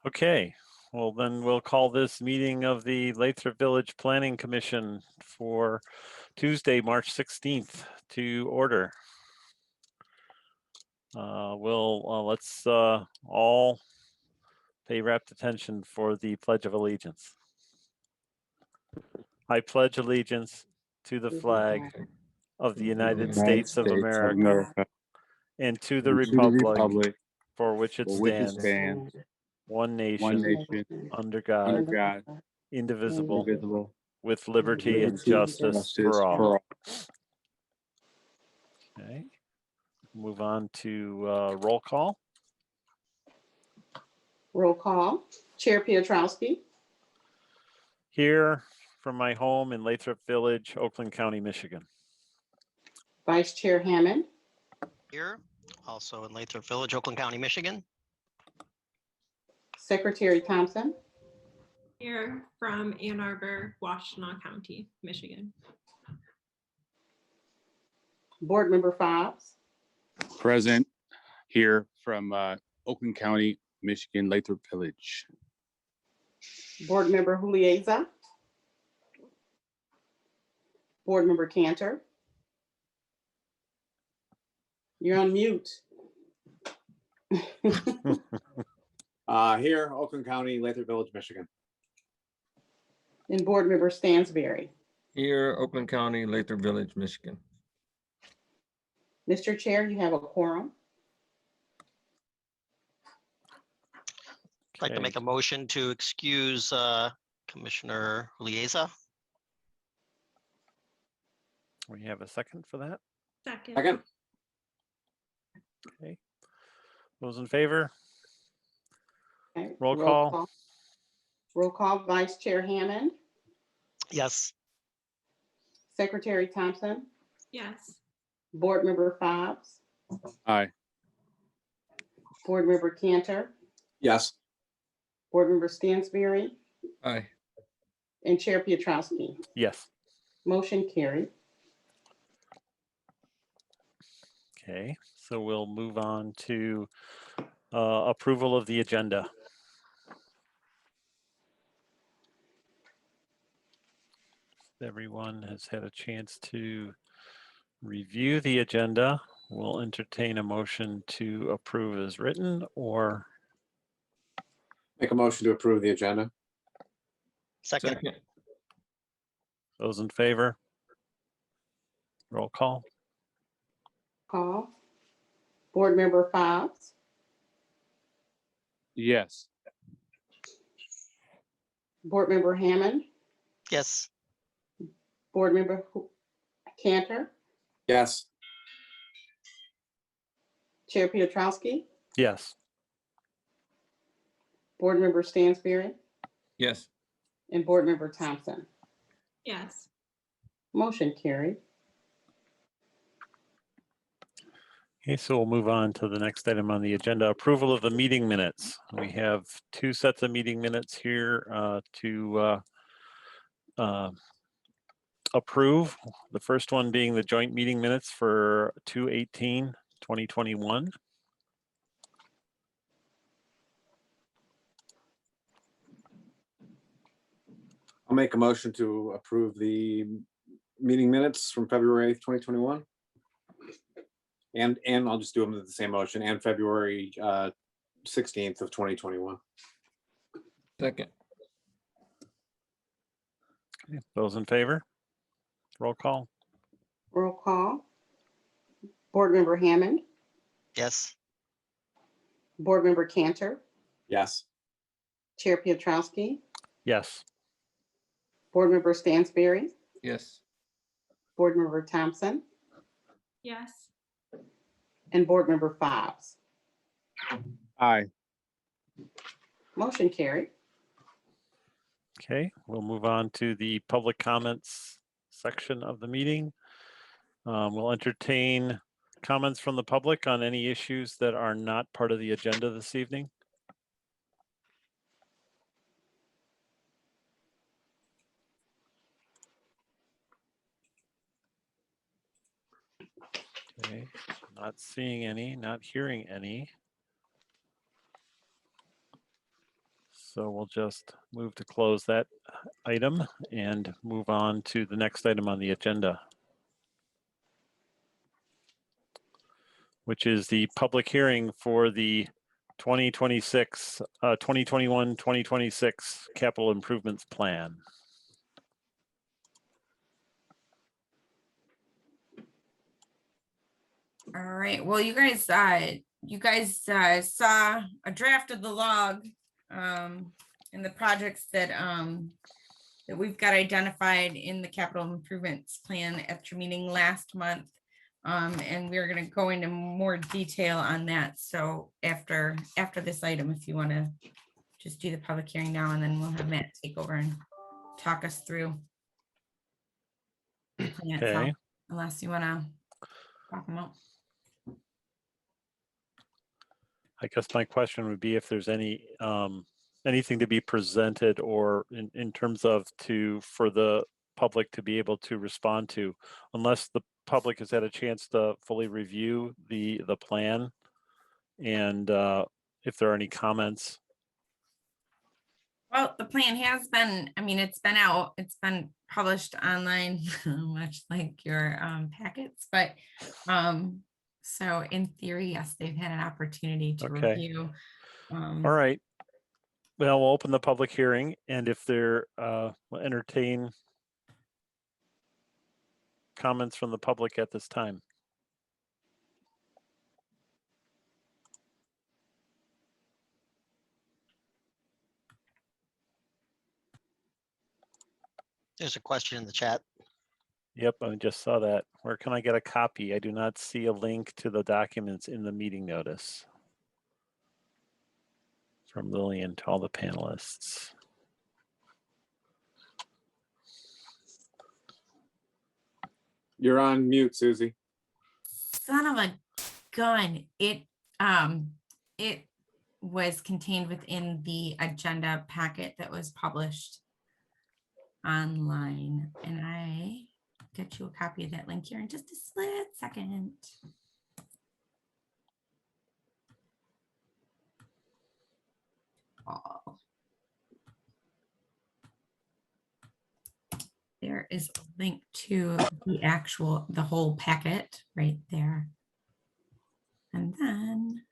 Okay, well then we'll call this meeting of the Lathrup Village Planning Commission for Tuesday, March 16th to order. Let's all pay rapt attention for the Pledge of Allegiance. I pledge allegiance to the flag of the United States of America and to the republic for which it stands, one nation, under God, indivisible, with liberty and justice for all. Okay, move on to roll call. Roll call. Chair Piotrowski. Here from my home in Lathrup Village, Oakland County, Michigan. Vice Chair Hammond. Here, also in Lathrup Village, Oakland County, Michigan. Secretary Thompson. Here from Ann Arbor, Washtenaw County, Michigan. Board Member Fobbs. Present here from Oakland County, Michigan, Lathrup Village. Board Member Hulieza. Board Member Cantor. You're on mute. Here, Oakland County, Lathrup Village, Michigan. And Board Member Stansberry. Here, Oakland County, Lathrup Village, Michigan. Mr. Chair, you have a quorum. I'd like to make a motion to excuse Commissioner Lieza. We have a second for that. Second. Okay. Those in favor? Okay. Roll call. Roll call. Vice Chair Hammond. Yes. Secretary Thompson. Yes. Board Member Fobbs. Aye. Board Member Cantor. Yes. Board Member Stansberry. Aye. And Chair Piotrowski. Yes. Motion carried. Okay, so we'll move on to approval of the agenda. Everyone has had a chance to review the agenda. We'll entertain a motion to approve as written or Make a motion to approve the agenda. Second. those in favor? Roll call. Call. Board Member Fobbs. Yes. Board Member Hammond. Yes. Board Member Cantor. Yes. Chair Piotrowski. Yes. Board Member Stansberry. Yes. And Board Member Thompson. Yes. Motion carried. Okay, so we'll move on to the next item on the agenda, approval of the meeting minutes. We have two sets of meeting minutes here to approve. The first one being the joint meeting minutes for 2/18/2021. I'll make a motion to approve the meeting minutes from February 8th, 2021. And I'll just do them with the same motion, and February 16th of 2021. Second. Okay, those in favor? Roll call. Roll call. Board Member Hammond. Yes. Board Member Cantor. Yes. Chair Piotrowski. Yes. Board Member Stansberry. Yes. Board Member Thompson. Yes. And Board Member Fobbs. Aye. Motion carried. Okay, we'll move on to the public comments section of the meeting. We'll entertain comments from the public on any issues that are not part of the agenda this evening. Okay, not seeing any, not hearing any. So we'll just move to close that item and move on to the next item on the agenda, which is the public hearing for the 2021-2026 capital improvements plan. All right, well, you guys saw a draft of the log and the projects that that we've got identified in the capital improvements plan at your meeting last month. And we're gonna go into more detail on that. So after this item, if you wanna just do the public hearing now, and then we'll have Matt take over and talk us through the plan itself, Okay. unless you wanna talk them out. I guess my question would be if there's any anything to be presented or in terms of for the public to be able to respond to, unless the public has had a chance to fully review the plan, and if there are any comments. Well, the plan has been, I mean, it's been out, it's been published online, much like your packets, but so in theory, yes, they've had an opportunity to Okay. review. All right. Well, we'll open the public hearing, and if there will entertain comments from the public at this time. There's a question in the chat. Yep, I just saw that. Where can I get a copy? I do not see a link to the documents in the meeting notice. From Lillian to all the panelists. You're on mute, Susie. Son of a gun, it was contained within the agenda packet that was published online, and I get you a copy of that link here in just a split second. Oh. There is a link to the whole packet right there. And then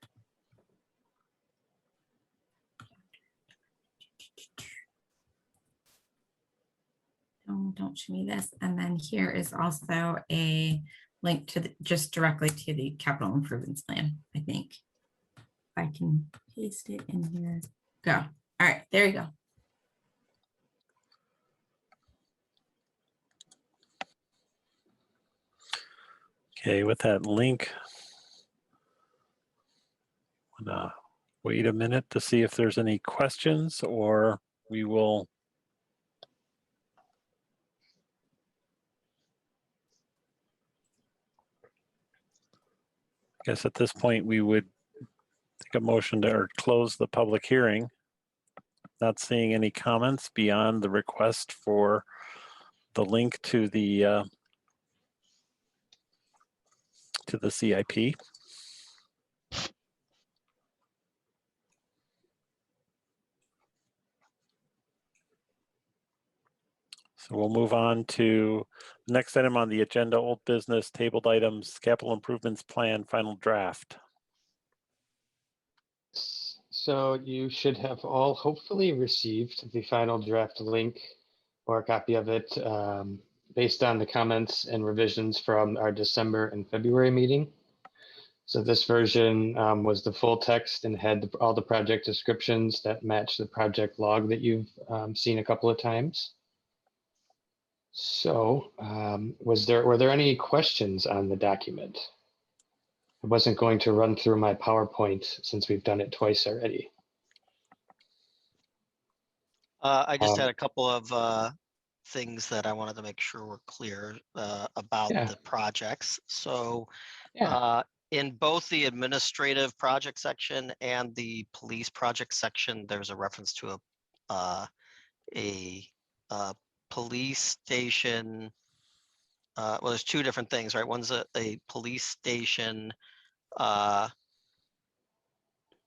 don't show me this. And then here is also a link to just directly to the capital improvements plan, I think. If I can paste it in here. Go. All right, there you go. Okay, with that link, I'm gonna wait a minute to see if there's any questions, or we will. I guess at this point we would take a motion to close the public hearing. Not seeing any comments beyond the request for the link to the CIP. So we'll move on to the next item on the agenda, old business, tabled items, capital improvements plan, final draft. So you should have all hopefully received the final draft link or a copy of it based on the comments and revisions from our December and February meeting. So this version was the full text and had all the project descriptions that match the project log that you've seen a couple of times. So were there any questions on the document? I wasn't going to run through my PowerPoint since we've done it twice already. I just had a couple of things that I wanted to make sure were clear about the projects. So in both the administrative project section and the police project section, there's a reference to a police station. Well, there's two different things, right? One's a police station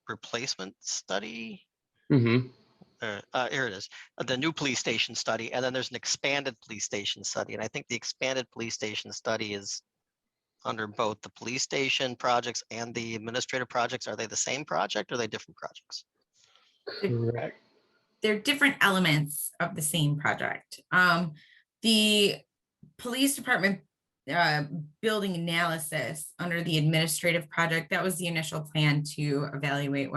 replacement study. Mm-hmm. here it is, the new police station study, and then there's an expanded police station study. And I think the expanded police station study is under both the police station projects and the administrative projects. Are they the same project or are they different projects? Correct. They're different elements of the same project. The police department building analysis under the administrative project, that was the initial plan to evaluate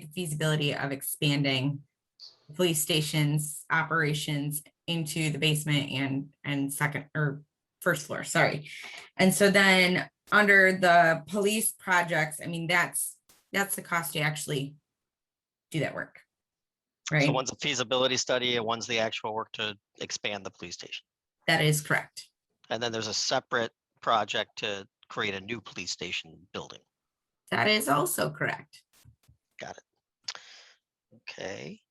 the feasibility of expanding police stations operations into the basement and second or first floor, sorry. And so then under the police projects, I mean, that's the cost to actually do that work. Right. So one's a feasibility study and one's the actual work to expand the police station. That is correct. And then there's a separate project to create a new police station building. That is also correct. Got it. Okay.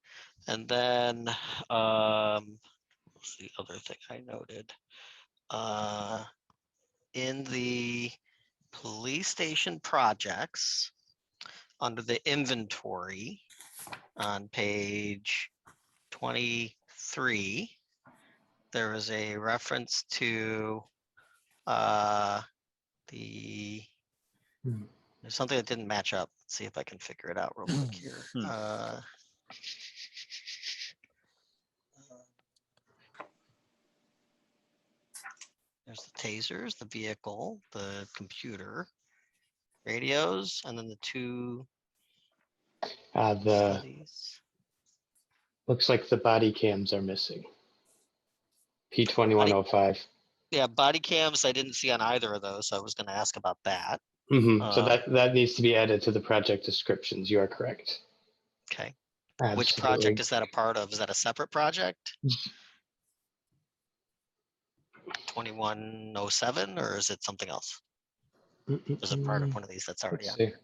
And then what's the other thing I noted? In the police station projects, under the inventory on page 23, there is a reference to there's something that didn't match up. Let's see if I can figure it out real quick here. There's the tasers, the vehicle, the computer, radios, and then the two studies. Looks like the body cams are missing. P2105. Yeah, body cams I didn't see on either of those, so I was going to ask about that. So that needs to be added to the project descriptions. You are correct. Okay. Absolutely. Which project is that a part of? Is that a separate project? 2107, or is it something else? Is it part of one of these that's already out there?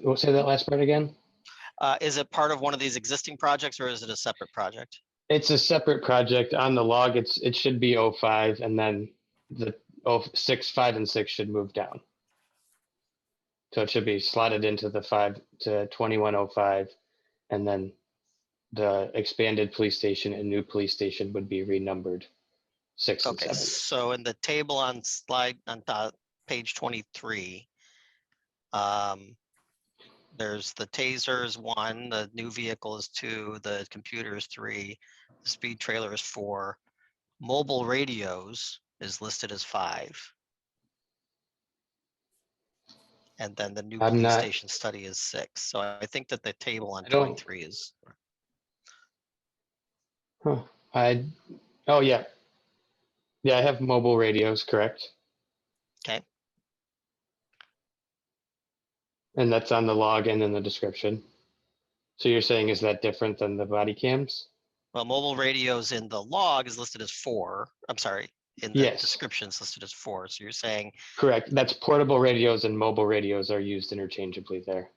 We'll say that last part again. Is it part of one of these existing projects or is it a separate project? It's a separate project. On the log, it should be 05, and then the 06, 5, and 6 should move down. So it should be slotted into the 5 to 2105, and then the expanded police station and new police station would be renumbered 6 and 7. So in the table on page 23, there's the tasers 1, the new vehicle is 2, the computer is 3, the speed trailer is 4, mobile radios is listed as 5. And then the new police station study is 6. So I think that the table on 23 is. Oh yeah. Yeah, I have mobile radios, correct. Okay. And that's on the log and in the description. So you're saying, is that different than the body cams? Well, mobile radios in the log is listed as 4. I'm sorry, in the description it's listed as 4. So you're saying. Correct. That's portable radios and mobile radios are used interchangeably there.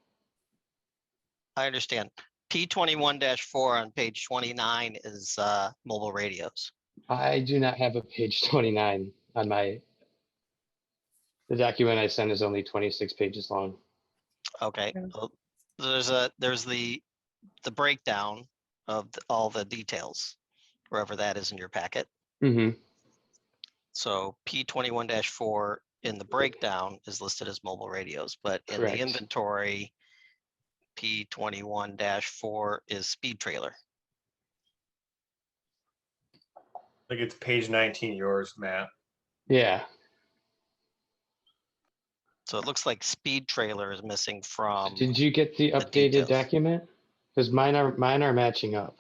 I understand. P21-4 on page 29 is mobile radios. I do not have a page 29 on the document I sent is only 26 pages long. Okay. Well, there's the breakdown of all the details, wherever that is in your packet. So P21-4 in the breakdown is listed as mobile radios, but in the inventory, P21-4 is speed trailer. I think it's page 19, yours, Matt. Yeah. So it looks like speed trailer is missing from. Did you get the updated document? Because mine are matching up.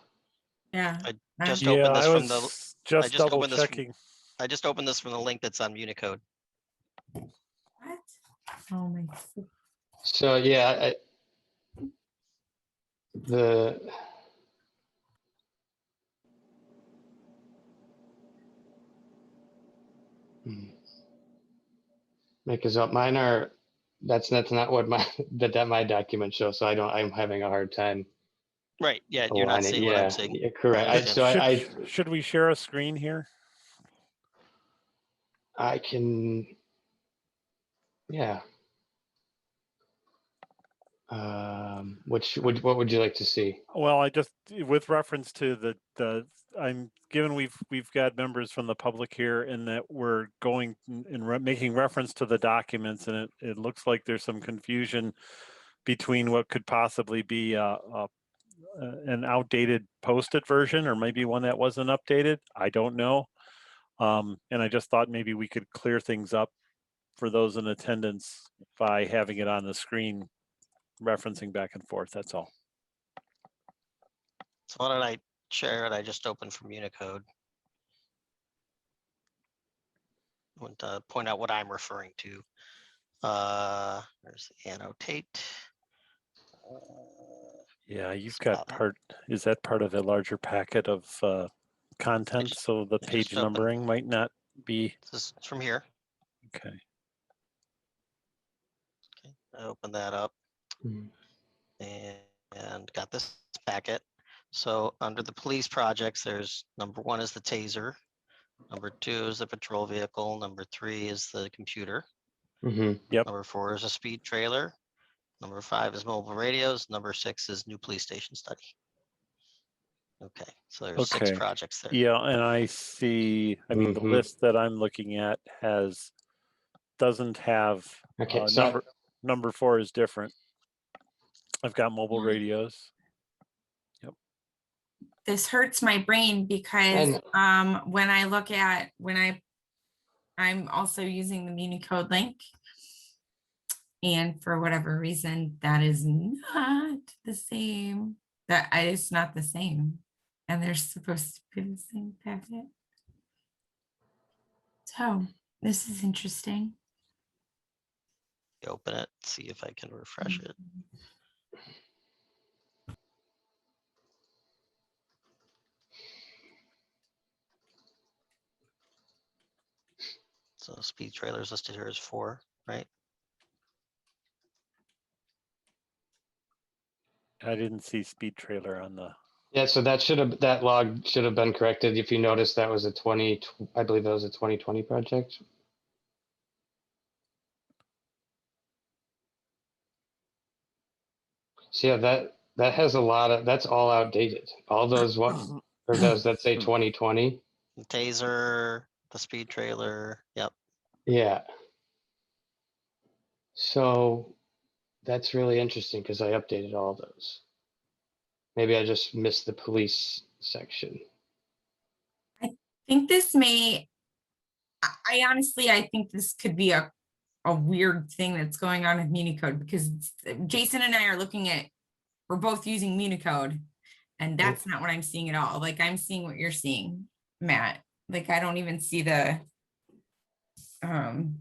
Yeah. I just opened this from the. Just double checking. I just opened this from the link that's on Unicode. What? Oh my. So yeah, because mine are. That's not what my document shows. So I'm having a hard time. Right. Yeah. You're not seeing what I'm seeing. Yeah, correct. Should we share a screen here? I can, yeah. What would you like to see? Well, I just, with reference to I'm given we've got members from the public here and that we're going and making reference to the documents, and it looks like there's some confusion between what could possibly be an outdated posted version or maybe one that wasn't updated. I don't know. And I just thought maybe we could clear things up for those in attendance by having it on the screen, referencing back and forth. That's all. So why don't I share it? I just opened from Unicode. I want to point out what I'm referring to. There's the annotate. Yeah, you've got part, is that part of a larger packet of content? So the I page just opened. numbering might not be. This is from here. Okay. Okay, I opened that up Mhm. and got this packet. So under the police projects, there's number 1 is the taser. Number 2 is the patrol vehicle. Number 3 is the computer. Mhm. Yep. Number 4 is a speed trailer. Number 5 is mobile radios. Number 6 is new police station study. Okay, so there's 6 Okay. projects there. Yeah, and I see, I mean, the list that I'm looking at doesn't have, Okay, so number 4 is different. I've got mobile radios. Yep. This hurts my brain because when I look at I'm also using the Unicode link, and for whatever reason that is not the same. It's not the same, and they're supposed to be the same packet. So this is interesting. Open it, see if I can refresh it. So speed trailers listed here is 4, right? I didn't see speed trailer on the. yeah, so that log should have been corrected. If you notice, that was I believe that was a 2020 project. So yeah, that has a lot of, that's all outdated. All those or does that say 2020? The taser, the speed trailer, yep. Yeah. So that's really interesting because I updated all those. Maybe I just missed the police section. I think this I honestly, I think this could be a weird thing that's going on with Unicode, because Jason and I are looking at, we're both using Unicode, and that's not what I'm seeing at all. Like, I'm seeing what you're seeing, Matt. Like, I don't even see the, I'm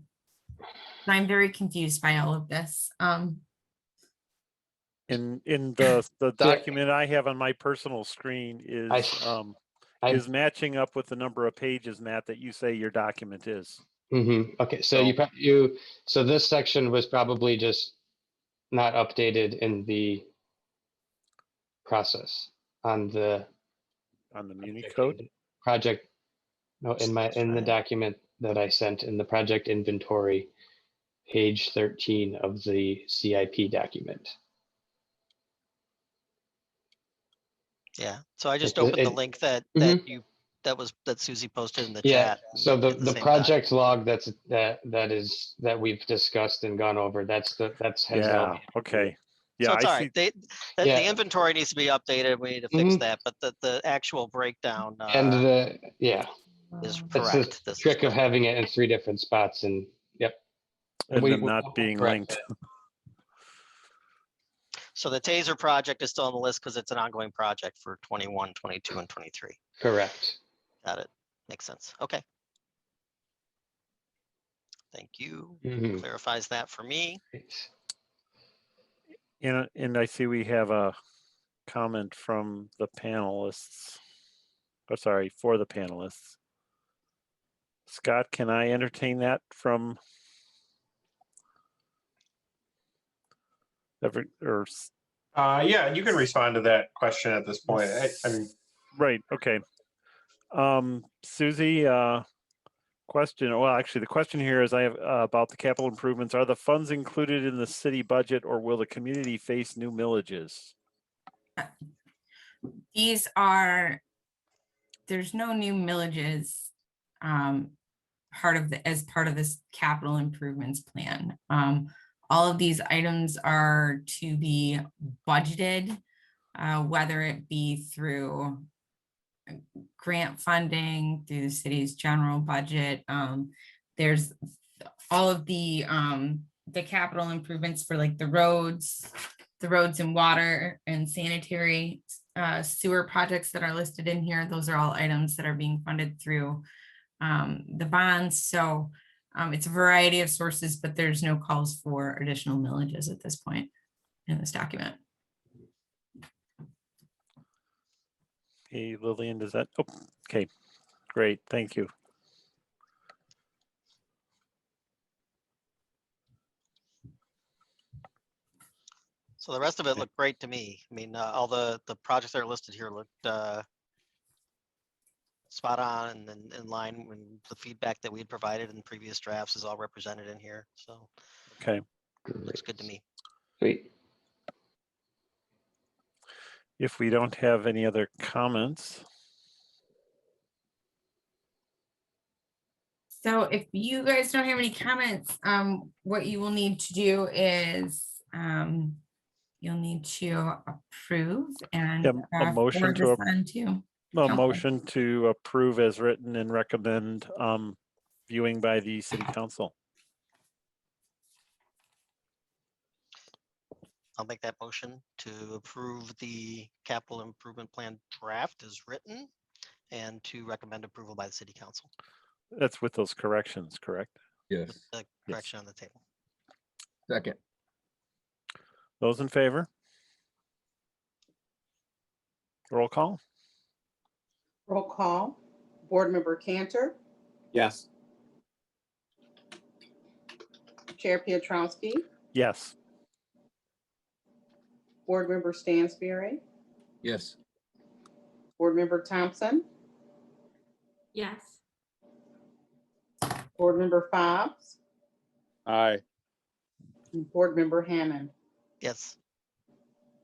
very confused by all of this. In the document I have on my personal screen is matching up with the number of pages, Matt, that you say your document is. Okay, so so this section was probably just not updated in the process on the Unicode project. No, in the document that I sent in the project inventory, page 13 of the CIP document. Yeah, so I just opened the link that Susie posted in the chat. So the project log that we've discussed and gone over, has okay. Yeah, so it's all see. right. The inventory needs to be updated. We need to fix that, but the actual breakdown and is that's correct. the trick of having it in 3 different spots, and and them not being linked. So the taser project is still on the list because it's an ongoing project for 21, 22, and 23. Correct. Got it. Makes sense. Okay. Thank you. Clarifies that for me. And I see we have a comment from the panelists. Oh, sorry, for the panelists. Scott, can I entertain that from yeah, you can respond to that question at this point. I mean, right, okay. Susie, Question, well, actually, the question here is I have about the capital improvements. Are the funds included in the city budget or will the community face new millages? These are, there's no new millages as part of this capital improvements plan. All of these items are to be budgeted, whether it be through grant funding, through the city's general budget. There's all of the capital improvements for like the roads and water and sanitary sewer projects that are listed in here. Those are all items that are being funded through the bonds. So it's a variety of sources, but there's no calls for additional millages at this point in this document. Hey, Lillian, does that, oh, okay, great, thank you. So the rest of it looked great to me. I mean, all the projects that are listed here looked spot on and then in line with the feedback that we had provided in previous drafts is all represented in here. So Okay, looks good to me. Sweet. if we don't have any other comments. So if you guys don't have any comments, what you will need to do is you'll need to approve and Yeah, a motion forward to this on to A council. motion to approve as written and recommend viewing by the city council. I'll make that motion to approve the capital improvement plan draft as written and to recommend approval by the city council. That's with those corrections, correct? Yes. The correction on the table. Second. Those in favor? Roll call? Roll call. Board Member Cantor, Yes. Chair Pietrowski, Yes. Board Member Stansberry, Yes. Board Member Thompson, Yes. Board Member Fobbs, Aye. and Board Member Hammond. Yes.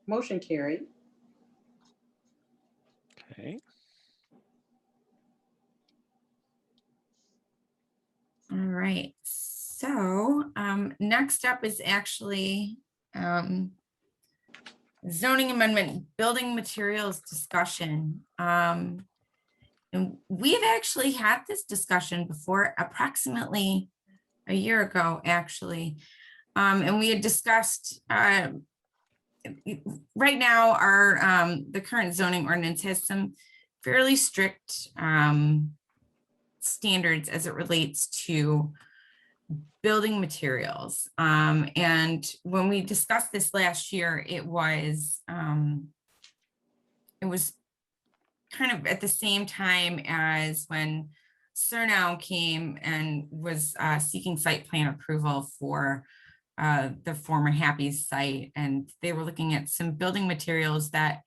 Motion carried. Okay. All right, so next up is actually zoning amendment, building materials discussion. And we've actually had this discussion before, approximately a year ago, actually. And we had discussed, right now, the current zoning ordinance has some fairly strict standards as it relates to building materials. And when we discussed this last year, it was kind of at the same time as when Surnow came and was seeking site plan approval for the former Happy's site. And they were looking at some building materials that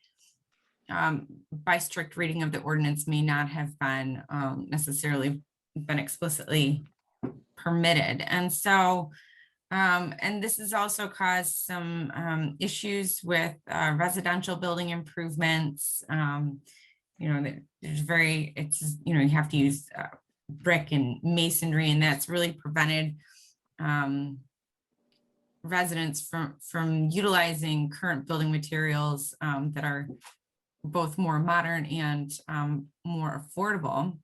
by strict reading of the ordinance may not have been necessarily been explicitly permitted. And so, and this has also caused some issues with residential building improvements. You know, you have to use brick and masonry, and that's really prevented residents from utilizing current building materials that are both more modern and more affordable.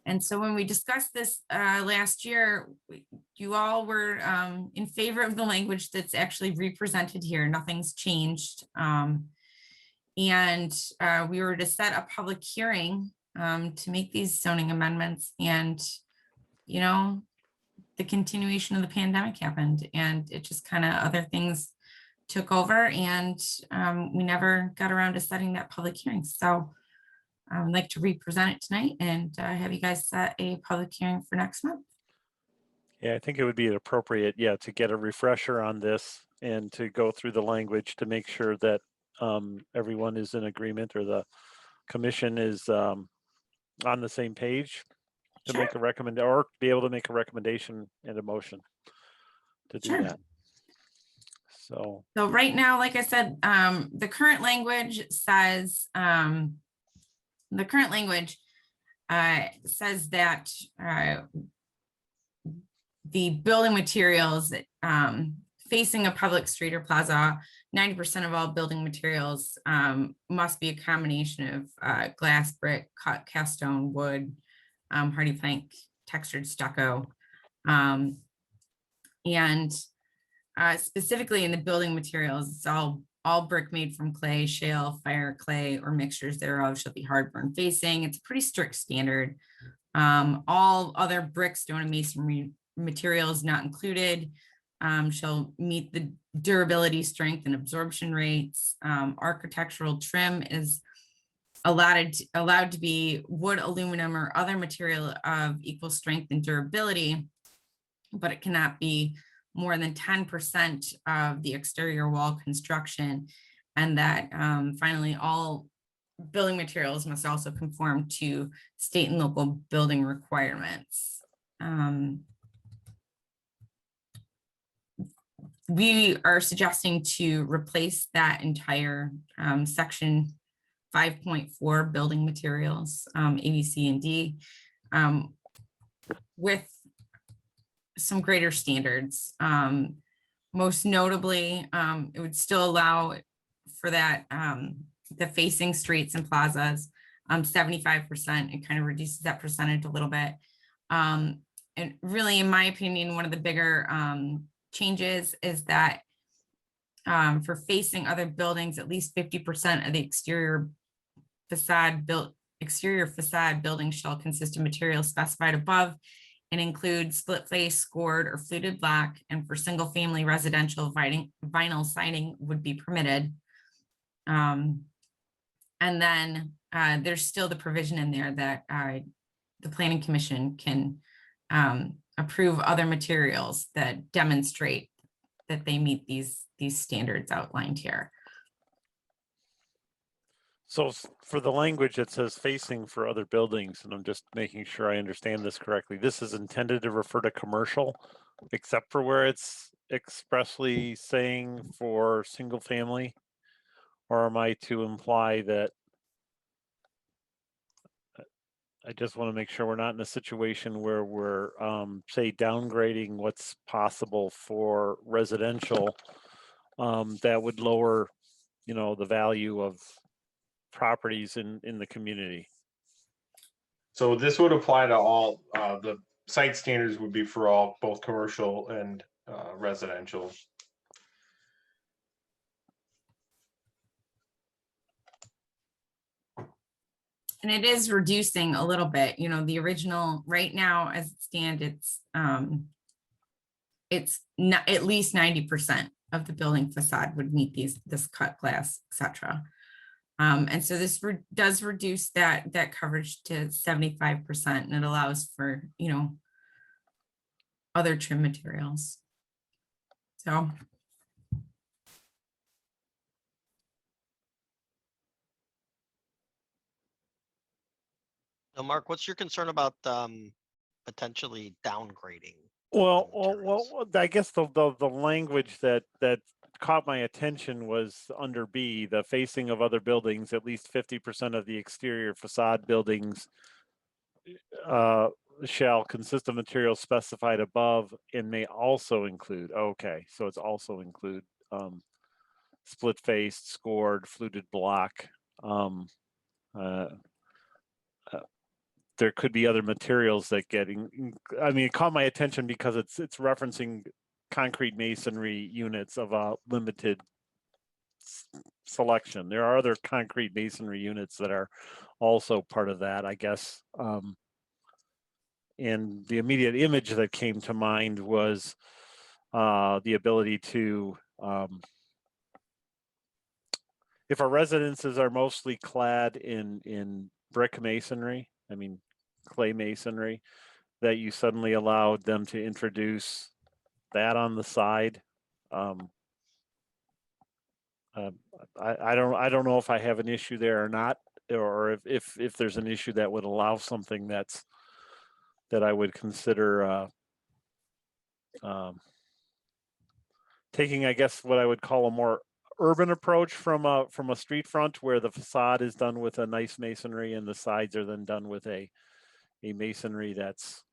And so when we discussed this last year, you all were in favor of the language that's actually represented here. Nothing's changed. And we were to set a public hearing to make these zoning amendments. And, you know, the continuation of the pandemic happened, and it just kind of other things took over, and we never got around to setting that public hearing. So I'd like to represent it tonight and have you guys set a public hearing for next month. Yeah, I think it would be appropriate, yeah, to get a refresher on this and to go through the language to make sure that everyone is in agreement or the commission is on the same page. to Sure. make a recommend or be able to make a recommendation and a motion to do Sure. that. So So right now, like I said, the current language says, says that the building materials facing a public street or plaza, 90% of all building materials must be a combination of glass, brick, cut, cast stone, wood, hardy plank, textured stucco. And specifically in the building materials, it's all brick made from clay, shale, fire, clay, or mixtures thereof shall be hard burn facing. It's a pretty strict standard. All other brick, stone, and masonry materials not included shall meet the durability, strength, and absorption rates. Architectural trim is allowed to be wood, aluminum, or other material of equal strength and durability, but it cannot be more than 10% of the exterior wall construction. And that finally, all building materials must also conform to state and local building requirements. We are suggesting to replace that entire section 5.4 building materials, A, B, C, and D, with some greater standards. Most notably, it would still allow for that, the facing streets and plazas, 75%. It kind of reduces that percentage a little bit. And really, in my opinion, one of the bigger changes is that for facing other buildings, at least 50% of the exterior facade building shall consist of materials specified above and include split face, scored, or fluted block. And for single family residential, vinyl siding would be permitted. And then there's still the provision in there that the Planning Commission can approve other materials that demonstrate that they meet these standards outlined here. So for the language, it says facing for other buildings, and I'm just making sure I understand this correctly. This is intended to refer to commercial, except for where it's expressly saying for single family? Or am I to imply that? I just want to make sure we're not in a situation where we're, say, downgrading what's possible for residential that would lower, the value of properties in the community. So this would apply to all, the site standards would be for all, both commercial and residential. And it is reducing a little bit, the original right now as it stands, it's not at least 90% of the building facade would meet this cut glass, etc. And so this does reduce that coverage to 75%, and it allows for, other trim materials. So. So Mark, what's your concern about potentially downgrading? Well, I guess the language that caught my attention was under B, the facing of other buildings, at least 50% of the exterior facade buildings shall consist of materials specified above and may also include, okay, so it's also include split faced, scored, fluted block. There could be other materials that it caught my attention because it's referencing concrete masonry units of a limited selection. There are other concrete masonry units that are also part of that, I guess. And the immediate image that came to mind was the ability to, if our residences are mostly clad in brick masonry, clay masonry, that you suddenly allowed them to introduce that on the side. I don't know if I have an issue there or not, or if there's an issue that would allow something that's that I would consider taking, I guess, what I would call a more urban approach from a street front, where the facade is done with a nice masonry and the sides are then done with a masonry that's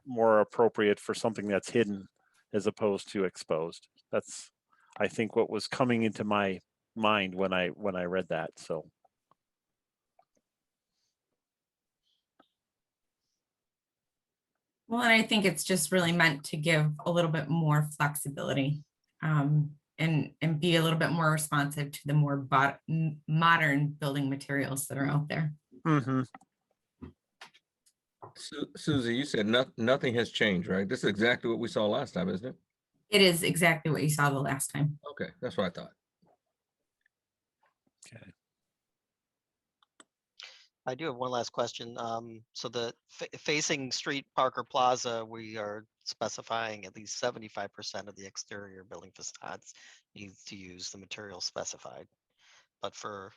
more appropriate for something that's hidden as opposed to exposed. That's, I think, what was coming into my mind when I read that. So. Well, and I think it's just really meant to give a little bit more flexibility, and be a little bit more responsive to the more modern building materials that are out there. Mm-hmm. Susie, you said nothing has changed, right? This is exactly what we saw last time, isn't it? It is exactly what you saw the last time. Okay, that's what I thought. Okay. I do have one last question. So the facing street Parker Plaza, we are specifying at least 75% of the exterior building facades need to use the material specified. But for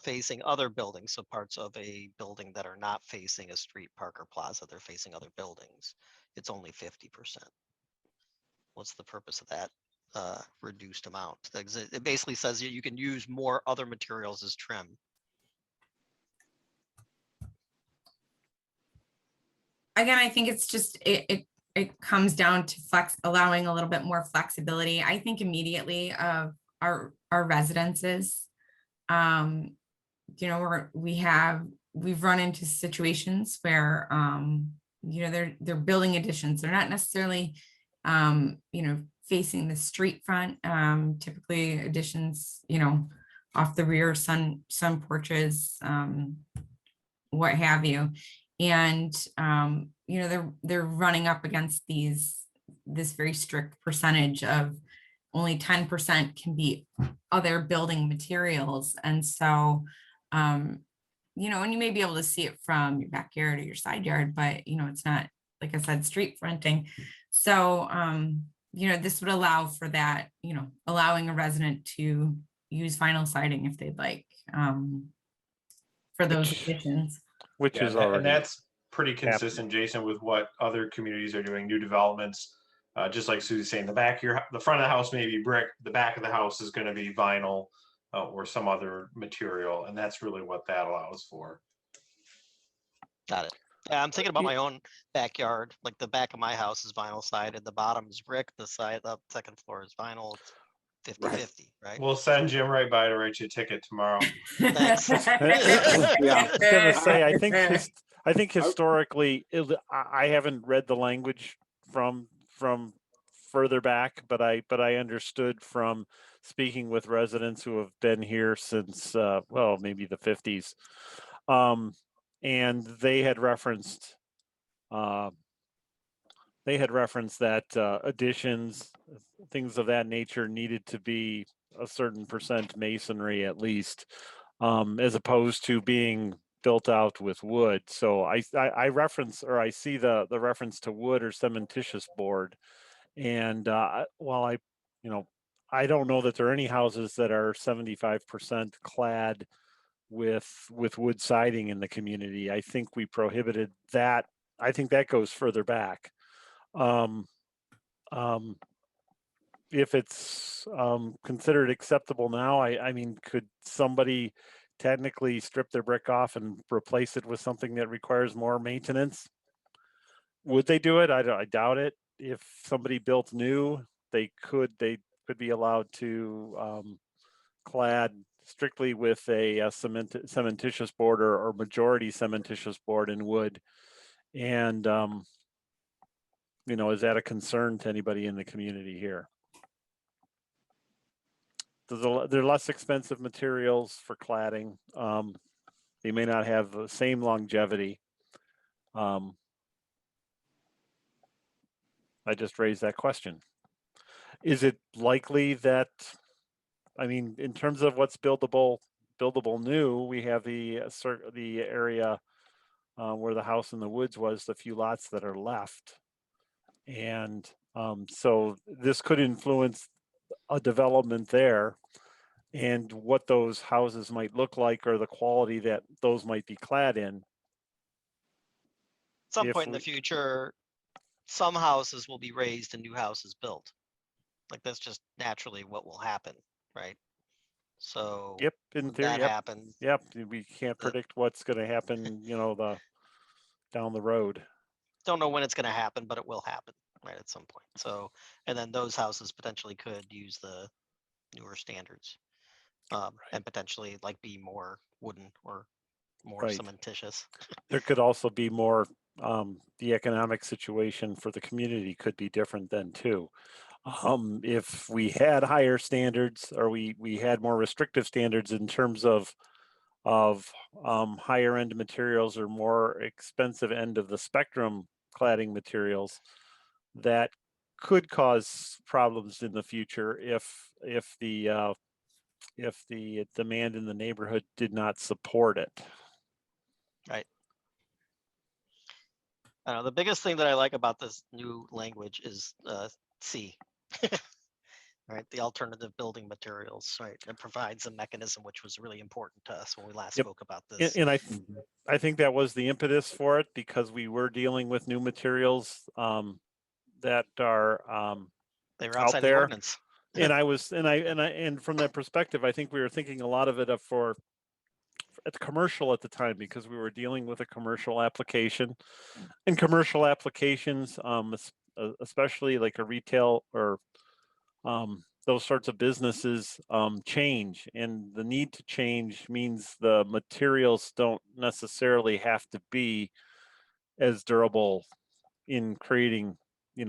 facing other buildings, so parts of a building that are not facing a street Parker Plaza, they're facing other buildings, it's only 50%. What's the purpose of that reduced amount? It basically says you can use more other materials as trim. Again, I think it's just, it comes down to allowing a little bit more flexibility. I think immediately of our residences, you know, we've run into situations where, you know, they're building additions. They're not necessarily, you know, facing the street front. Typically additions, you know, off the rear sun porches, what have you. And, you know, they're running up against this very strict percentage of only 10% can be other building materials. And so, you know, and you may be able to see it from your backyard or your side yard, but, you know, it's not, like I said, street fronting. So, you know, this would allow for that, you know, allowing a resident to use vinyl siding if they'd like, for those additions. Which Yeah, is and already that's pretty consistent, Jason, with what other communities are doing, new developments. Just like Susie's saying, the front of the house may be brick, the back of the house is going to be vinyl or some other material, and that's really what that allows for. Got it. Yeah, I'm thinking about my own backyard. Like the back of my house is vinyl sided, the bottom is brick, the second floor is vinyl. It's 50-50, right? We'll send Jim right by to write you a ticket tomorrow. Thanks. Yeah, I was gonna say, I think historically, I haven't read the language from further back, but I understood from speaking with residents who have been here since well, maybe the 50s, and they had referenced that additions, things of that nature, needed to be a certain percent masonry at least, as opposed to being built out with wood. So I reference, or I see the reference to wood or cementitious board, and while I don't know that there are any houses that are 75% clad with wood siding in the community. I think we prohibited that. I think that goes further back. If it's considered acceptable now, I mean, could somebody technically strip their brick off and replace it with something that requires more maintenance? Would they do it? I doubt it. If somebody built new, they could be allowed to clad strictly with a cementitious board or majority cementitious board in wood. And you know, is that a concern to anybody in the community here? They're less expensive materials for cladding. They may not have the same longevity. I just raised that question. Is it likely that, I mean, in terms of what's buildable new, we have the area where the house in the woods was, the few lots that are left. And so this could influence a development there, and what those houses might look like, or the quality that those might be clad in. some if point in the we- future, some houses will be raised and new houses built. Like that's just naturally what will happen, right? So Yep, in when theory, that yep, happens, yep. We can't the- predict what's going to happen, down the road. don't know when it's going to happen, but it will happen, right, at some point. So, and then those houses potentially could use the newer standards, and potentially like be more wooden or more Right. cementitious. There could also be more, the economic situation for the community could be different then too. If we had higher standards or we had more restrictive standards in terms of higher end materials or more expensive end of the spectrum cladding materials, that could cause problems in the future if the demand in the neighborhood did not support it. Right. The biggest thing that I like about this new language is C. Right, the alternative building materials, right? It provides a mechanism which was really important to us when we last Yep. spoke about this. And I think that was the impetus for it because we were dealing with new materials that are They were out outside the there. ordinance. And from that perspective, I think we were thinking a lot of it for at the commercial at the time because we were dealing with a commercial application, and commercial applications, especially like a retail or those sorts of businesses change, and the need to change means the materials don't necessarily have to be as durable in creating, they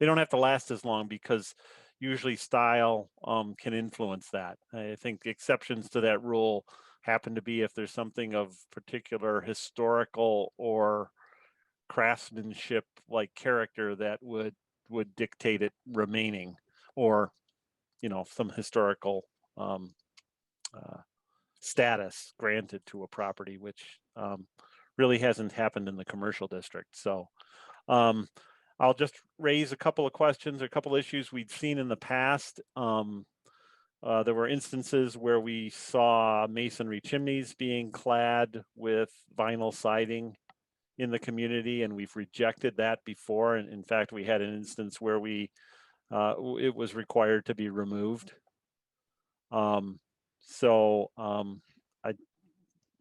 don't have to last as long because usually style can influence that. I think the exceptions to that rule happen to be if there's something of particular historical or craftsmanship like character that would dictate it remaining, or some historical status granted to a property, which really hasn't happened in the commercial district. So I'll just raise a couple of questions, a couple issues we've seen in the past. There were instances where we saw masonry chimneys being clad with vinyl siding in the community, and we've rejected that before. And in fact, we had an instance where it was required to be removed. I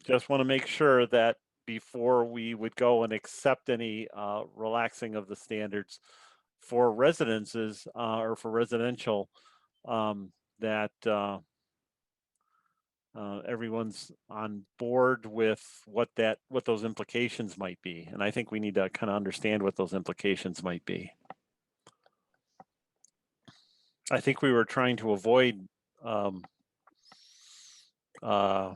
just want to make sure that before we would go and accept any relaxing of the standards for residences or for residential, that everyone's on board with what those implications might be. And I think we need to kind of understand what those implications might be. I think we were trying to avoid a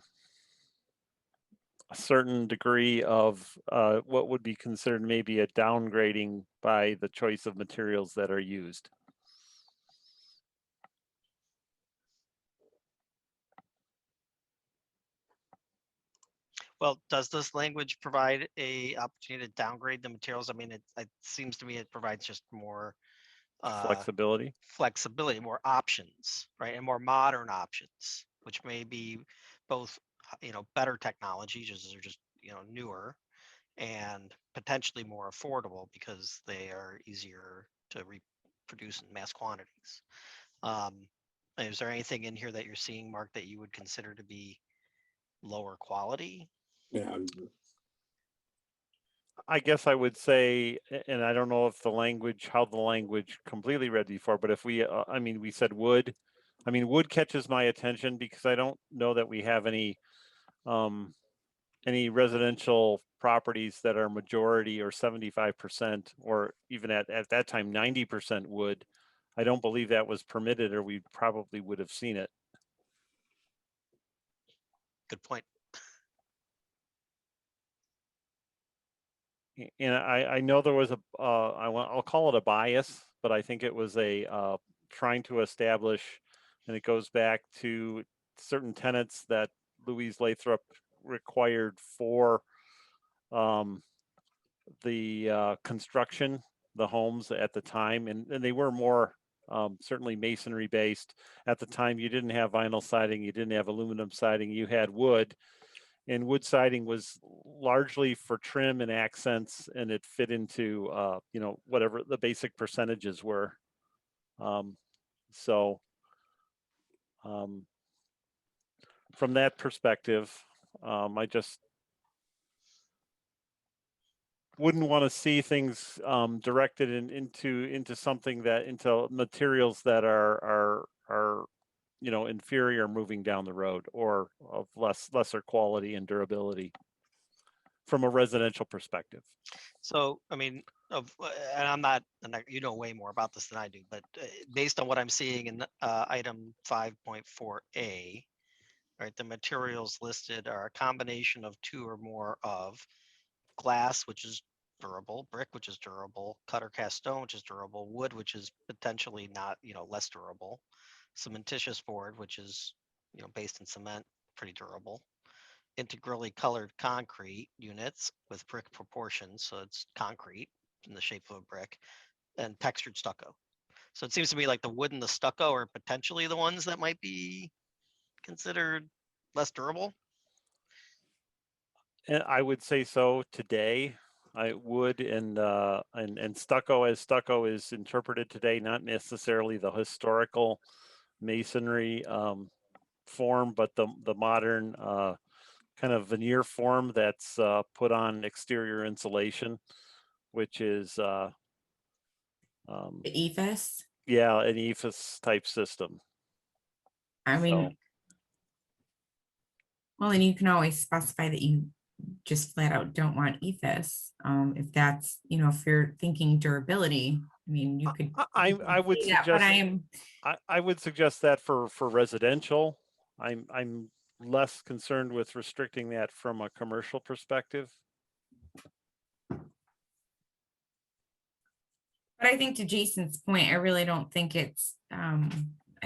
certain degree of what would be considered maybe a downgrading by the choice of materials that are used. Well, does this language provide a opportunity to downgrade the materials? I mean, it seems to me it provides just more Flexibility, more options, right? And more modern options, which may be both, better technology, they're just, newer, and potentially more affordable because they are easier to reproduce in mass quantities. Is there anything in here that you're seeing, Mark, that you would consider to be lower quality? Yeah. I guess I would say, and I don't know if how the language completely read before, but if we said wood. I mean, wood catches my attention because I don't know that we have any residential properties that are majority or 75%, or even at that time 90% wood. I don't believe that was permitted, or we probably would have seen it. Good point. And I know there was I'll call it a bias, but I think it was a trying to establish, and it goes back to certain tenets that Louise Lathrup required for the construction, the homes at the time, and they were more certainly masonry based. At the time, you didn't have vinyl siding, you didn't have aluminum siding, you had wood. and wood siding was largely for trim and accents, and it fit into whatever the basic percentages were. So from that perspective, I just wouldn't want to see things directed into something that into materials that are inferior moving down the road, or of lesser quality and durability from a residential perspective. So, I mean, and I'm not, you know way more about this than I do, but based on what I'm seeing in item 5.4A, right, the materials listed are a combination of two or more of glass, which is durable, brick, which is durable, cut or cast stone, which is durable, wood, which is potentially not, less durable, cementitious board, which is, based in cement, pretty durable, integrally colored concrete units with brick proportions, so it's concrete in the shape of a brick, and textured stucco. So it seems to me like the wood and the stucco are potentially the ones that might be considered less durable. And I would say so today. I would, and stucco, as stucco is interpreted today, not necessarily the historical masonry form, but the modern kind of veneer form that's put on exterior insulation, which is The ethos. yeah, an ethos type system. I mean, So, well, and you can always specify that you just flat out don't want ethos. If that's, if you're thinking durability, I mean, you could. I would say that, suggest, but I would suggest that for residential. I'm less concerned with restricting that from a commercial perspective. But I think to Jason's point, I really don't think it's, I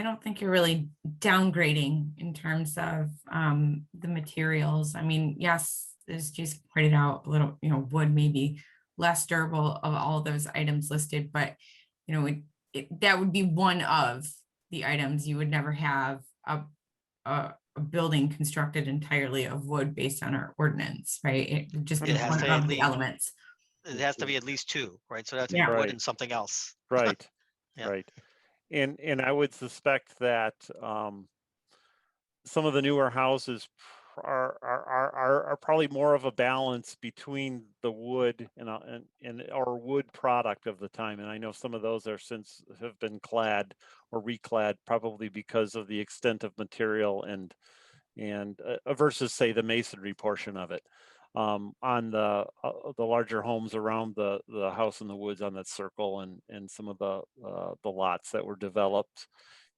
don't think you're really downgrading in terms of the materials. I mean, yes, as Jason pointed out, a little, wood may be less durable of all those items listed, but that would be one of the items. You would never have a building constructed entirely of wood based on our ordinance, right? It would just be It has one to of at the least- elements. It has to be at least two, right? So it has to be Yeah. wood Right. and something else. Right. Yeah. Right. And I would suspect that some of the newer houses are probably more of a balance between the wood and our wood product of the time. And I know some of those are since have been clad or reclad, probably because of the extent of material and versus, say, the masonry portion of it. On the larger homes around the house in the woods on that circle, and some of the lots that were developed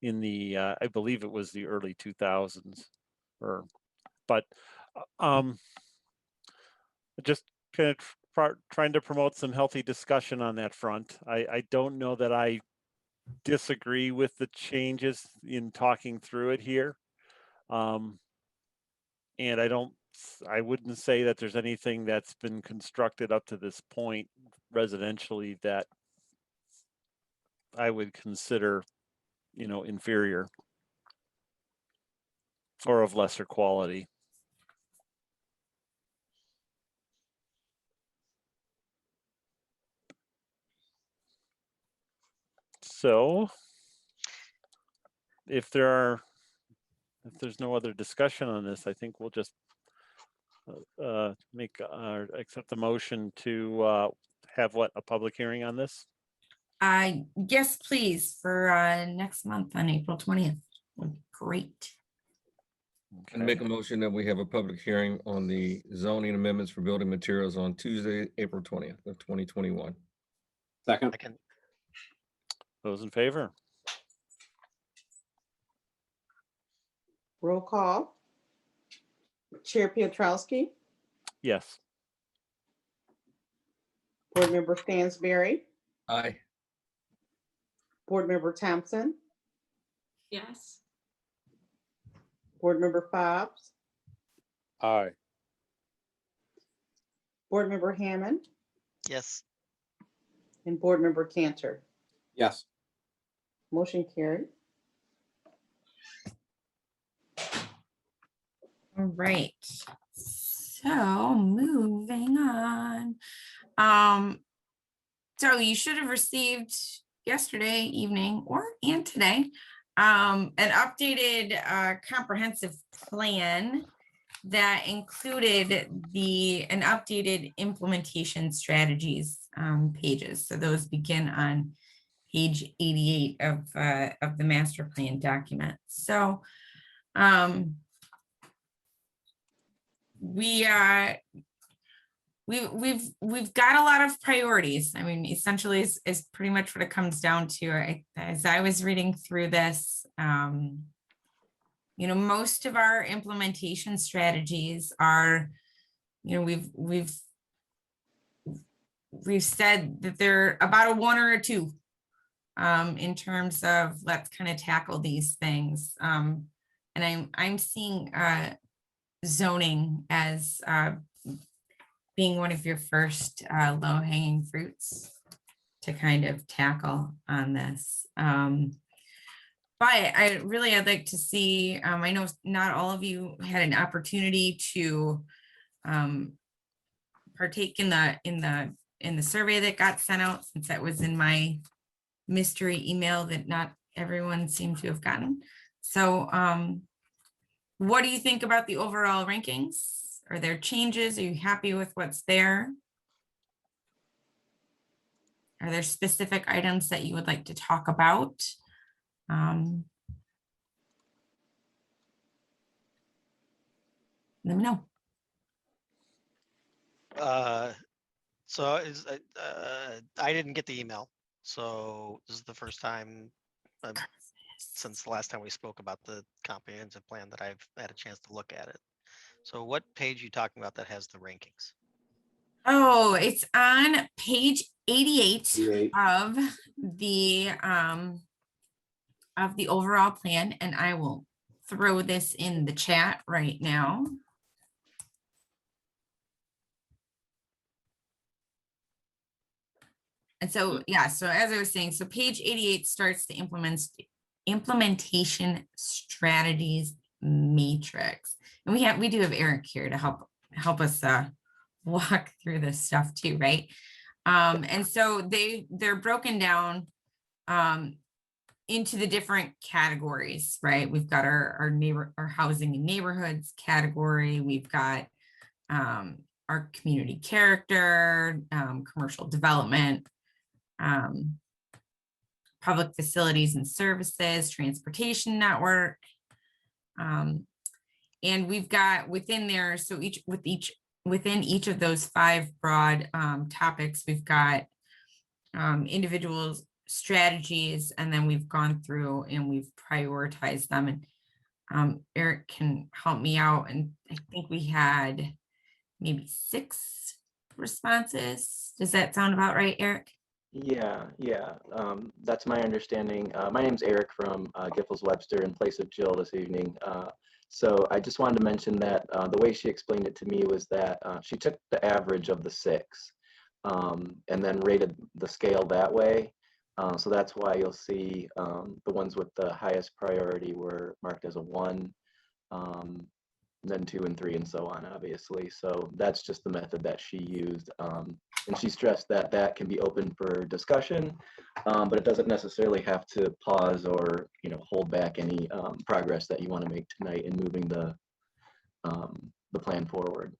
in the I believe it was the early 2000s, but just kind of trying to promote some healthy discussion on that front. I don't know that I disagree with the changes in talking through it here. And I wouldn't say that there's anything that's been constructed up to this point residentially that I would consider, inferior or of lesser quality. So if there's no other discussion on this, I think we'll just accept the motion to have a public hearing on this. Yes, please, for next month on April 20th. Would be great. And make a motion that we have a public hearing on the zoning amendments for building materials on Tuesday, April 20th of 2021. Second. Those in favor? Roll call. Chair Pietrowski, Yes. Board Member Stansberry, Aye. Board Member Thompson, Yes. Board Member Fobbs, Aye. Board Member Hammond, Yes. and Board Member Cantor. Yes. Motion carried. All right. So moving on. So you should have received yesterday evening and today an updated comprehensive plan that included an updated implementation strategies pages. So those begin on page 88 of the master plan document. So we've got a lot of priorities. I mean, essentially is pretty much what it comes down to. As I was reading through this, most of our implementation strategies are, we've said that they're about a 1 or a 2 in terms of let's kind of tackle these things. And I'm seeing zoning as being one of your first low-hanging fruits to kind of tackle on this. But I'd like to see, I know not all of you had an opportunity to partake in the survey that got sent out, since that was in my mystery email that not everyone seemed to have gotten. So what do you think about the overall rankings? Are there changes? Are you happy with what's there? Are there specific items that you would like to talk about? Let me know. So I didn't get the email. So this is the first time since the last time we spoke about the comprehensive plan that I've had a chance to look at it. So what page are you talking about that has the rankings? Oh, it's on page 88 of the overall plan, and I will throw this in the chat right now. And so, yeah, so as I was saying, so page 88 starts the implementation strategies matrix. And we do have Eric here to help us walk through this stuff too, right? And so they're broken down into the different categories, right? We've got our housing and neighborhoods category. We've got our community character, commercial development, public facilities and services, transportation network. And we've got within there, so within each of those 5 broad topics, we've got individual strategies, and then we've gone through and we've prioritized them. And Eric can help me out. And I think we had maybe 6 responses. Does that sound about right, Eric? Yeah, that's my understanding. My name's Eric from Giffords Webster in place of Jill this evening. So I just wanted to mention that the way she explained it to me was that she took the average of the 6 and then rated the scale that way. So that's why you'll see the ones with the highest priority were marked as a 1, then 2 and 3 and so on, obviously. So that's just the method that she used. And she stressed that that can be open for discussion, but it doesn't necessarily have to pause or hold back any progress that you want to make tonight in moving the plan forward.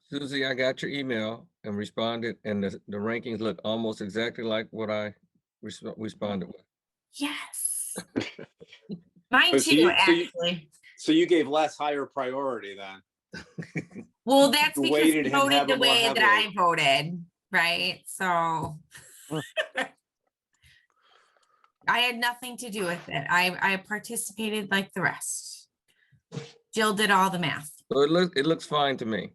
Susie, I got your email and responded, and the rankings look almost exactly like what I responded with. Yes. Mine too, actually. So you gave Les higher priority then? Well, that's because weighted he him voted the way that I heavily. voted, right? So I had nothing to do with it. I participated like the rest. Jill did all the math. So it looks fine to me.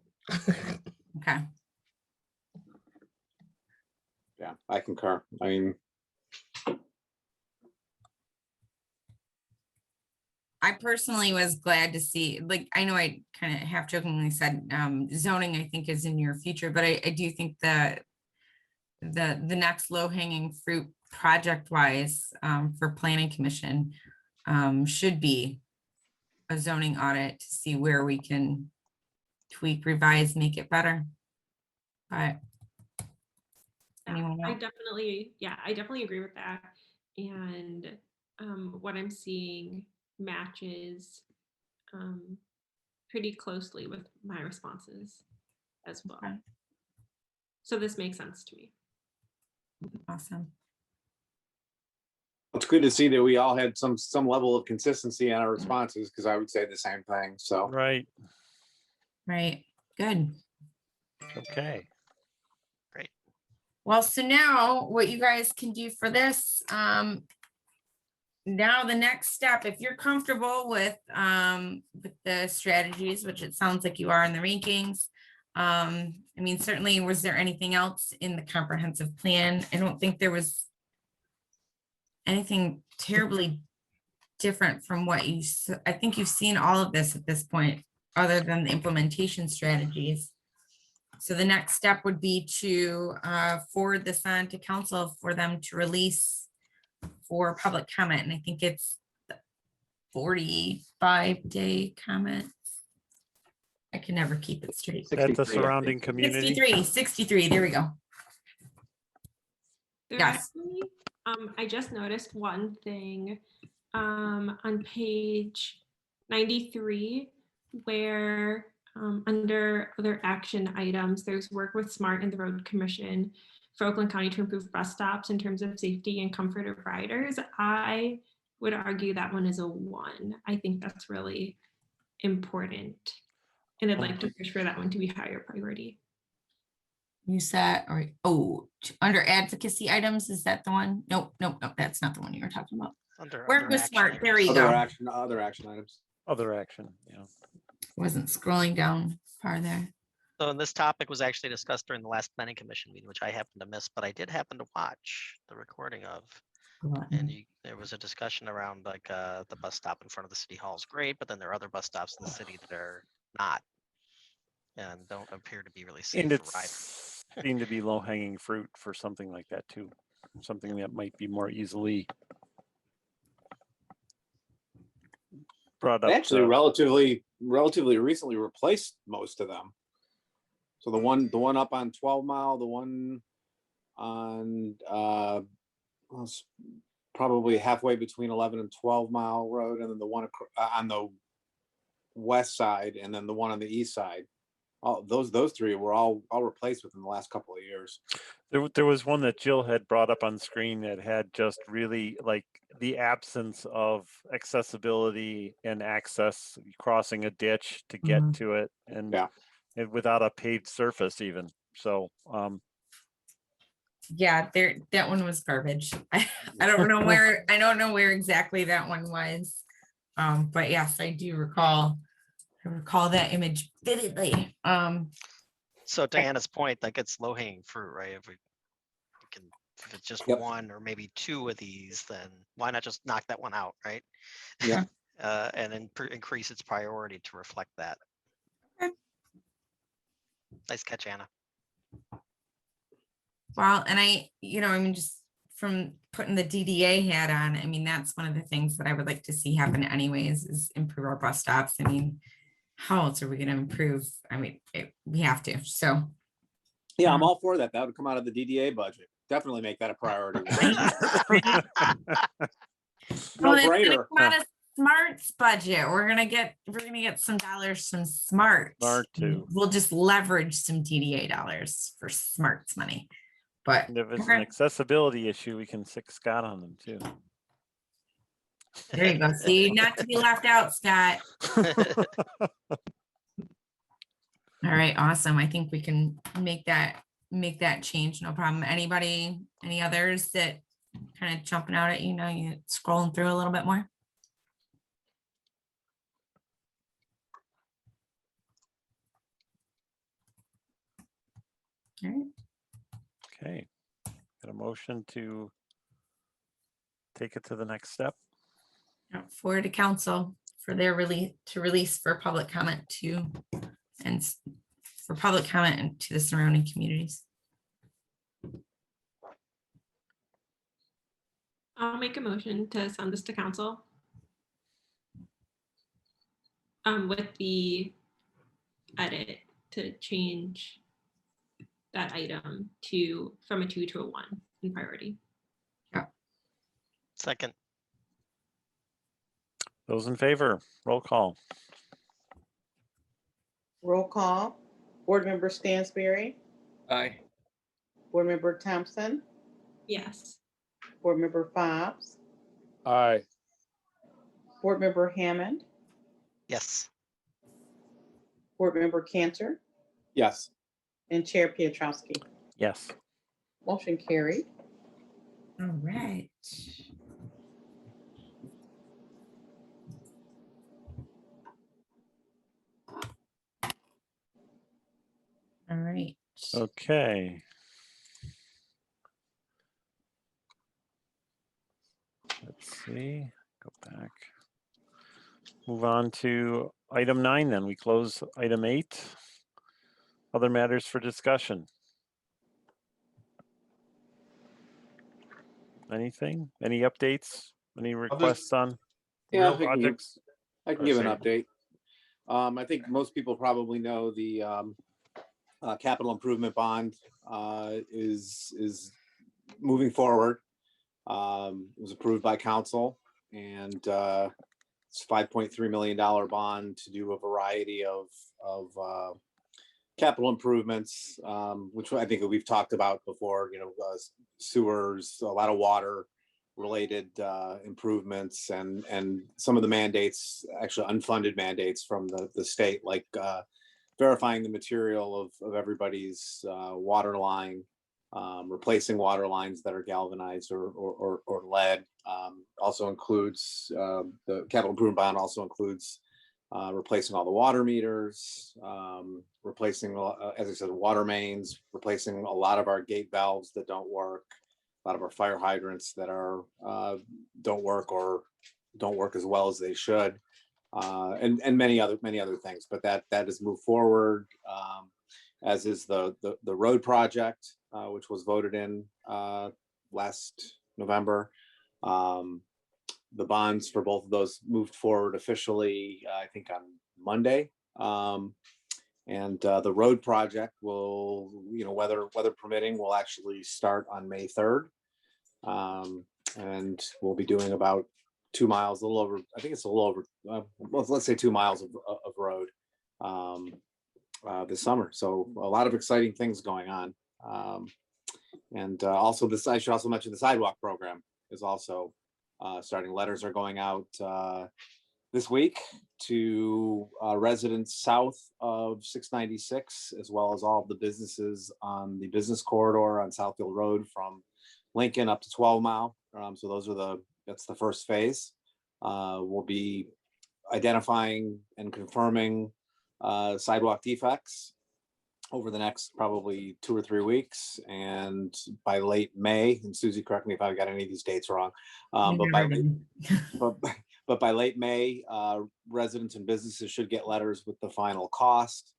Okay. Yeah, I concur. I mean, I personally was glad to see, like, I know I kind of half jokingly said zoning, I think, is in your future, but I do think that the next low hanging fruit project wise for planning commission should be a zoning audit to see where we can tweak, revise, make it better. But anyone I else? definitely agree with that. And what I'm seeing matches pretty closely with my responses as well. Okay. So this makes sense to me. Awesome. It's good to see that we all had some level of consistency in our responses, because I would say the same thing. So Right. Right. Good. Okay. Well, so now what you guys can do for this, now the next step, if you're comfortable with the strategies, which it sounds like you are in the rankings. I mean, certainly, was there anything else in the comprehensive plan? I don't think there was anything terribly different from what I think you've seen all of this at this point, other than the implementation strategies. So the next step would be to forward this on to council for them to release for public comment. And I think it's 45-day comment. I can never keep it straight. At the surrounding community. 63, there we go. There Yes. actually, I just noticed one thing on page 93, where under other action items, there's work with SMART and the Road Commission for Oakland County to improve bus stops in terms of safety and comfort of riders. I would argue that one is a 1. I think that's really important. And I'd like to push for that one to be higher priority. You said, or under advocacy items, is that the one? Nope, that's not the one you were talking about. Work with SMART, there you other go. other action items. Other action, yeah. Wasn't scrolling down far there. So this topic was actually discussed during the last planning commission meeting, which I happened to miss, but I did happen to watch the recording of. And there was a discussion around like the bus stop in front of the city hall is great, but then there are other bus stops in the city that are not and don't appear to be really safe And for riders. it's seemed to be low hanging fruit for something like that too. Something that might be more easily brought up. They actually relatively recently replaced most of them. So the one up on 12 Mile, the one on probably halfway between 11 and 12 Mile Road, and then the one on the west side, and then the one on the east side. All those 3 were all replaced within the last couple of years. There was one that Jill had brought up on screen that had just really like the absence of accessibility and access, crossing a ditch to get to it, and without a paved surface even. So Yeah, that one was garbage. I don't know where exactly that one was. But yes, I do recall that image vividly. So Diana's point, like it's low hanging fruit, right? If it's just one or maybe 2 of these, then why not just knock that one out, right? Yeah. And then increase its priority to reflect that. Okay. Nice catch, Anna. Well, and I mean, just from putting the DDA hat on, I mean, that's one of the things that I would like to see happen anyways, is improve our bus stops. I mean, how else are we going to improve? I mean, we have to. So yeah, I'm all for that. That would come out of the DDA budget. Definitely make that a priority. No brainer. Come out of SMART's budget. We're gonna get some dollars from SMART. SMART too. We'll just leverage some DDA dollars for SMART's money. But and if it's an accessibility issue, we can stick Scott on them too. There you go. See, not to be left out, Scott. All right, awesome. I think we can make that change, no problem. Anybody, any others that kind of jumping out at you scrolling through a little bit more? All right. Okay. Got a motion to take it to the next step. Forward to council for their release for public comment to the surrounding communities. I'll make a motion to send this to council. with the edit to change that item from a 2 to a 1 in priority. Second. Those in favor, roll call. Roll call. Board Member Stansberry, Aye. Board Member Thompson, Yes. Board Member Fobbs, Aye. Board Member Hammond, Yes. Board Member Cantor, Yes. and Chair Pietrowski. Yes. Motion carried. All right. All right. Okay. Let's see, go back. Move on to item 9 then. We close item 8. Other matters for discussion. Anything? Any updates? Any requests on Yeah, real projects? I can give an update. I think most people probably know the capital improvement bond is moving forward. It was approved by council, and it's $5.3 million bond to do a variety of capital improvements, which I think we've talked about before. Sewers, a lot of water related improvements, and some of the mandates, actually unfunded mandates from the state, like verifying the material of everybody's water line, replacing water lines that are galvanized or lead. Also includes the capital improvement bond also includes replacing all the water meters, replacing, as I said, water mains, replacing a lot of our gate valves that don't work, a lot of our fire hydrants that are don't work or don't work as well as they should, and many other things. But that has moved forward, as is the road project, which was voted in last November. The bonds for both of those moved forward officially, I think on Monday. And the road project will, weather permitting, will actually start on May 3rd. And we'll be doing about 2 miles, a little over, I think it's a little over, let's say 2 miles of road this summer. So a lot of exciting things going on. And also I should also mention the sidewalk program is also starting. Letters are going out this week to residents south of 696, as well as all of the businesses on the business corridor on Southfield Road from Lincoln up to 12 Mile. So that's the first phase. We'll be identifying and confirming sidewalk defects over the next probably 2 or 3 weeks, and by late May, and Susie, correct me if I've got any of these dates wrong, but by late May, residents and businesses should get letters with the final cost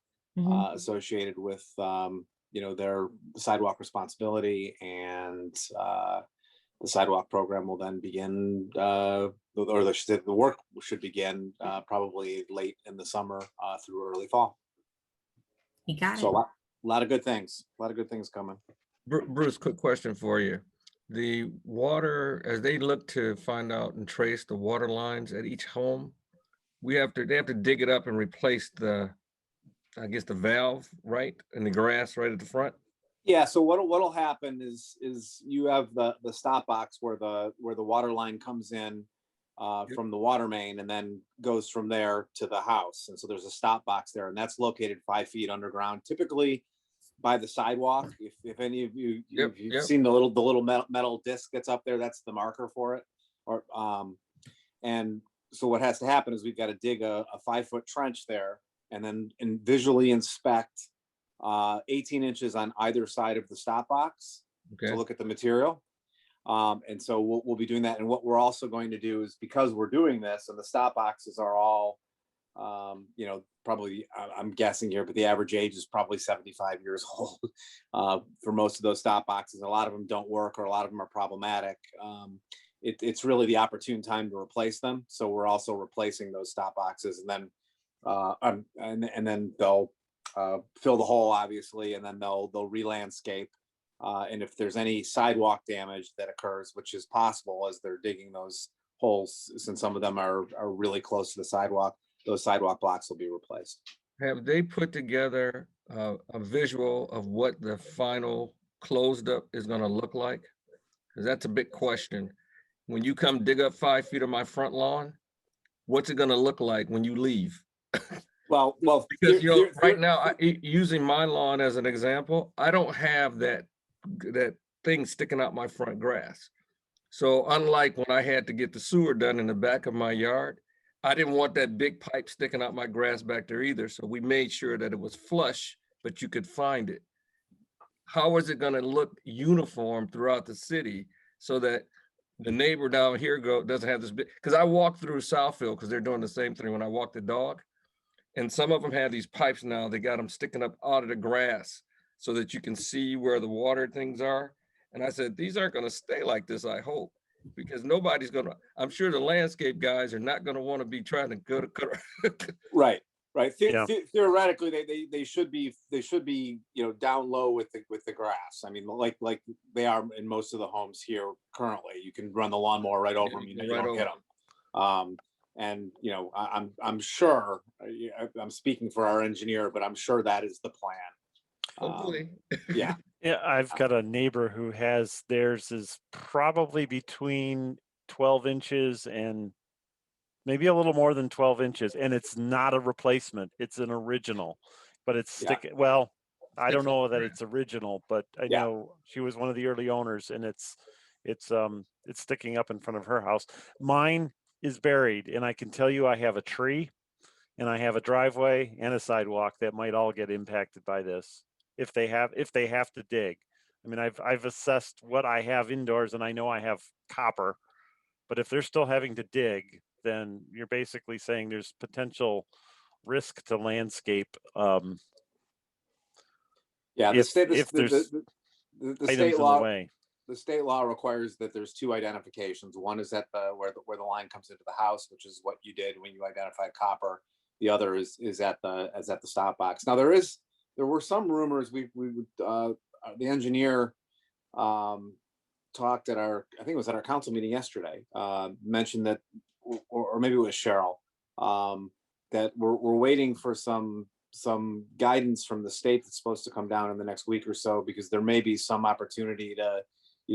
associated with their sidewalk responsibility, and the sidewalk program will then begin, or the work should begin probably late in the summer through early fall. You got So it. a lot of good things, coming. Bruce, quick question for you. The water, as they look to find out and trace the water lines at each home, they have to dig it up and replace the valve, right, in the grass right at the front. Yeah. So what'll happen is you have the stop box where the water line comes in from the water main and then goes from there to the house. And so there's a stop box there, and that's located 5 feet underground, typically by the sidewalk. If any of you, you've seen the little metal disc that's up there, that's the marker for it. And so what has to happen is we've got to dig a 5-foot trench there, and then visually inspect 18 inches on either side of the stop box to look at the material. And so we'll be doing that. And what we're also going to do is, because we're doing this, and the stop boxes are all, probably, I'm guessing here, but the average age is probably 75 years old for most of those stop boxes. A lot of them don't work, or a lot of them are problematic. It's really the opportune time to replace them. So we're also replacing those stop boxes. And then and then they'll fill the hole, obviously, and then they'll re-landscape. And if there's any sidewalk damage that occurs, which is possible as they're digging those holes, since some of them are really close to the sidewalk, those sidewalk blocks will be replaced. Have they put together a visual of what the final closed up is going to look like? Because that's a big question. When you come dig up 5 feet of my front lawn, what's it going to look like when you leave? Well, because right now, using my lawn as an example, I don't have that thing sticking out my front grass. So unlike when I had to get the sewer done in the back of my yard, I didn't want that big pipe sticking out my grass back there either. So we made sure that it was flush, but you could find it. How is it going to look uniform throughout the city so that the neighbor down here doesn't have this big? Because I walk through Southfield because they're doing the same thing when I walk the dog. And some of them have these pipes now, they got them sticking up out of the grass so that you can see where the water things are. And I said, these aren't going to stay like this, I hope, because nobody's going to, I'm sure the landscape guys are not going to want to be trying to go to cut. Right. Theoretically, they should be down low with the grass. I mean, like they are in most of the homes here currently. You can run the lawnmower right over them, you don't hit them. And I'm sure, I'm speaking for our engineer, but I'm sure that is the plan. Hopefully. Yeah. Yeah, I've got a neighbor who has theirs is probably between 12 inches and maybe a little more than 12 inches, and it's not a replacement, it's an original, but it's sticking. Well, I don't know that it's original, but I know she was one of the early owners, and it's sticking up in front of her house. Mine is buried, and I can tell you I have a tree and I have a driveway and a sidewalk that might all get impacted by this if they have to dig. I mean, I've assessed what I have indoors, and I know I have copper, but if they're still having to dig, then you're basically saying there's potential risk to landscape. The state law requires that there's 2 identifications. One is at where the line comes into the house, which is what you did when you identified copper. The other is at the stop box. Now there were some rumors. The engineer talked at I think it was at our council meeting yesterday, mentioned that, or maybe it was Cheryl, that we're waiting for some guidance from the state that's supposed to come down in the next week or so, because there may be some opportunity to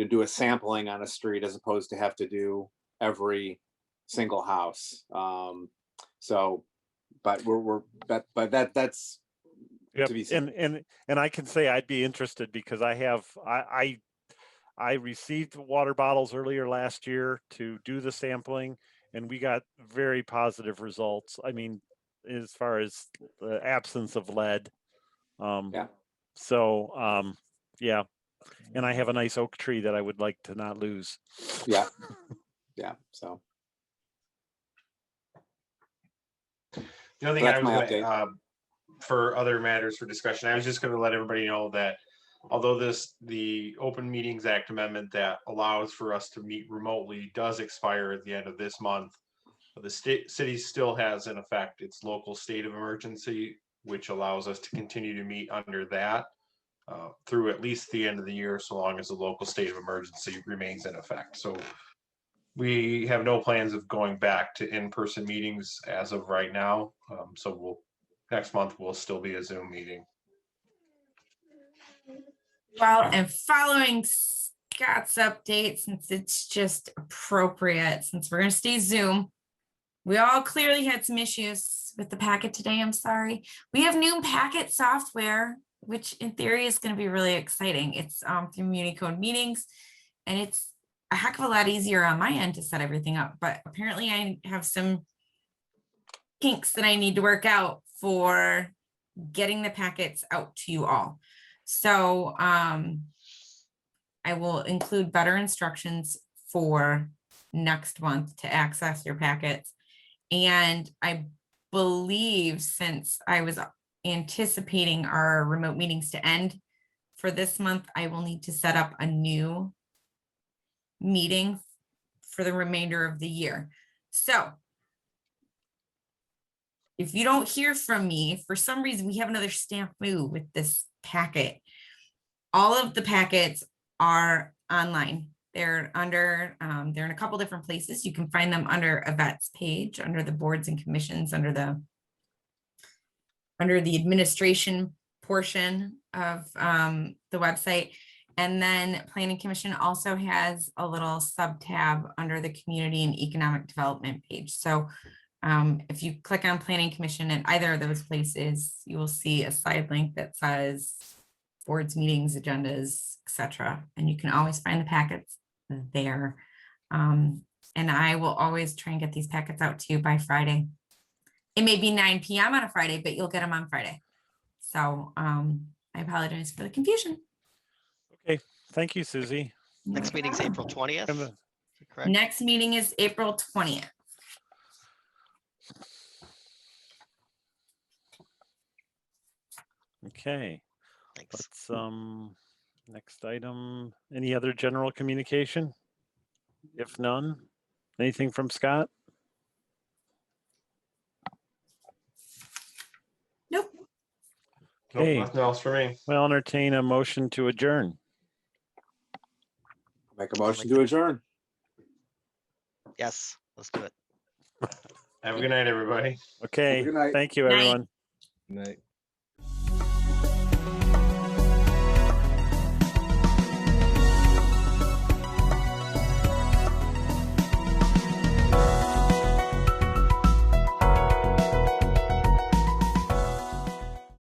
do a sampling on a street as opposed to have to do every single house. But that's to be seen. And I can say I'd be interested because I received water bottles earlier last year to do the sampling, and we got very positive results. I mean, as far as the absence of lead. Yeah. And I have a nice oak tree that I would like to not lose. Yeah. So. The only thing I was for other matters for discussion, I was just going to let everybody know that although the Open Meetings Act amendment that allows for us to meet remotely does expire at the end of this month, the city still has in effect its local state of emergency, which allows us to continue to meet under that through at least the end of the year, so long as the local state of emergency remains in effect. So we have no plans of going back to in-person meetings as of right now. So next month will still be a Zoom meeting. Well, and following Scott's update, since it's just appropriate, since we're going to stay Zoom, we all clearly had some issues with the packet today. I'm sorry. We have new packet software, which in theory is going to be really exciting. It's through Municode Meetings, and it's a heck of a lot easier on my end to set everything up. But apparently I have some kinks that I need to work out for getting the packets out to you all. So I will include better instructions for next month to access your packets. And I believe, since I was anticipating our remote meetings to end for this month, I will need to set up a new meeting for the remainder of the year. So if you don't hear from me, for some reason, we have another stamp move with this packet. All of the packets are online. They're they're in a couple different places. You can find them under Yvette's page, under the boards and commissions, under the administration portion of the website. And then Planning Commission also has a little sub tab under the community and economic development page. So if you click on Planning Commission at either of those places, you will see a side link that says boards, meetings, agendas, etc. And you can always find the packets there. And I will always try and get these packets out to you by Friday. It may be 9 p.m. on a Friday, but you'll get them on Friday. So I apologize for the confusion. Okay, thank you, Susie. Next meeting's April 20th. Correct? Next meeting is April 20th. Okay, Thanks. let's, next item, any other general communication? If none, anything from Scott? Nope. Nope, Okay, nothing else for me. we'll entertain a motion to adjourn. Make a motion to adjourn. Yes, let's do it. Have a good night, everybody. Okay, Good night. thank you, Night. everyone. Night.